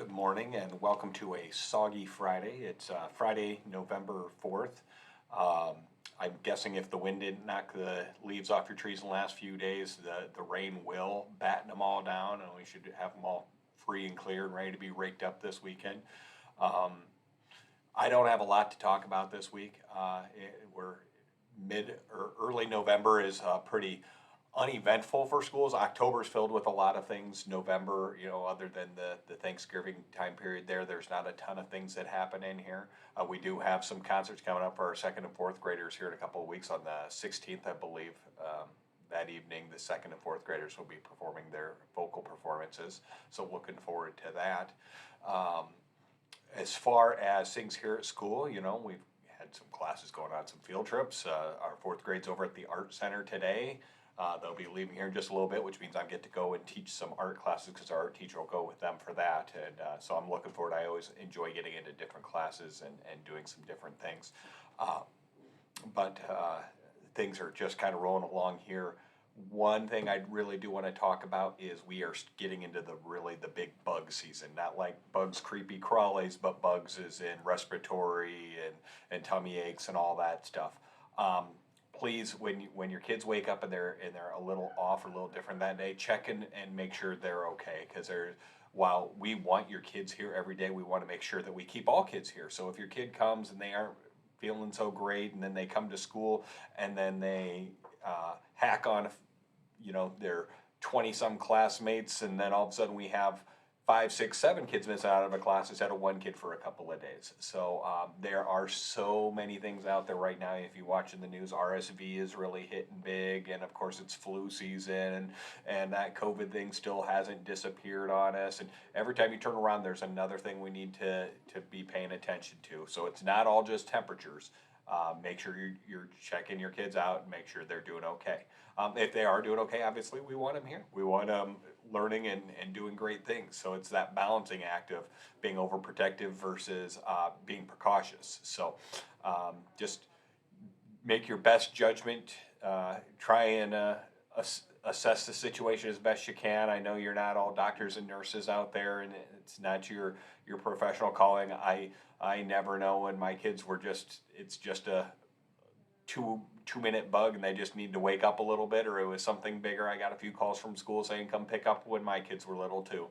Good morning and welcome to a soggy Friday. It's Friday, November 4th. I'm guessing if the wind didn't knock the leaves off your trees in the last few days, the rain will batten them all down, and we should have them all free and clear and ready to be raked up this weekend. Um, I don't have a lot to talk about this week. We're mid or early November is pretty uneventful for schools. October is filled with a lot of things. November, other than the Thanksgiving time period there's not a ton of things that happen in here. We do have some concerts coming up for our second and fourth graders here in a couple of weeks on the 16th, I believe. That evening, the second and fourth graders will be performing their vocal performances. So looking forward to that. As far as things here at school, we've had some classes going on, some field trips. Our fourth grade's over at the art center today. They'll be leaving here in just a little bit, which means I get to go and teach some art classes because our art teacher will go with them for that. And so I'm looking forward. I always enjoy getting into different classes and doing some different things. But things are just kind of rolling along here. One thing I really do want to talk about is we are getting into the big bug season. Not like bugs, creepy crawlies, but bugs is in respiratory and tummy aches and all that stuff. Please, when your kids wake up and they're a little off or a little different that day, check in and make sure they're okay. Because while we want your kids here every day, we want to make sure that we keep all kids here. So if your kid comes and they aren't feeling so great, and then they come to school and then they hack on their 20-some classmates, and then all of a sudden we have 5, 6, 7 kids missing out of a class instead of one kid for a couple of days. So there are so many things out there right now. If you're watching the news, RSV is really hitting big, and of course it's flu season, and that COVID thing still hasn't disappeared on us. And every time you turn around, there's another thing we need to be paying attention to. So it's not all just temperatures. Make sure you're checking your kids out and make sure they're doing okay. If they are doing okay, obviously we want them here. We want them learning and doing great things. So it's that balancing act of being overprotective versus being precautious. So just make your best judgment. Try and assess the situation as best you can. I know you're not all doctors and nurses out there, and it's not your professional calling. I never know when my kids were it's just a two-minute bug and they just need to wake up a little bit, or it was something bigger. I got a few calls from school saying come pick up when my kids were little too.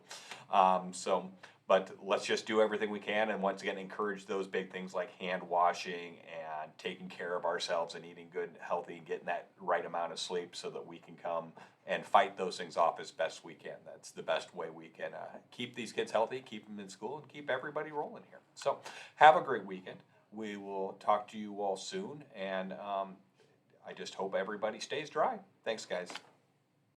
But let's just do everything we can, and once again encourage those big things like hand washing and taking care of ourselves and eating good, healthy, and getting that right amount of sleep so that we can come and fight those things off as best we can. That's the best way we can keep these kids healthy, keep them in school, and keep everybody rolling here. So have a great weekend. We will talk to you all soon, and I just hope everybody stays dry. Thanks, guys.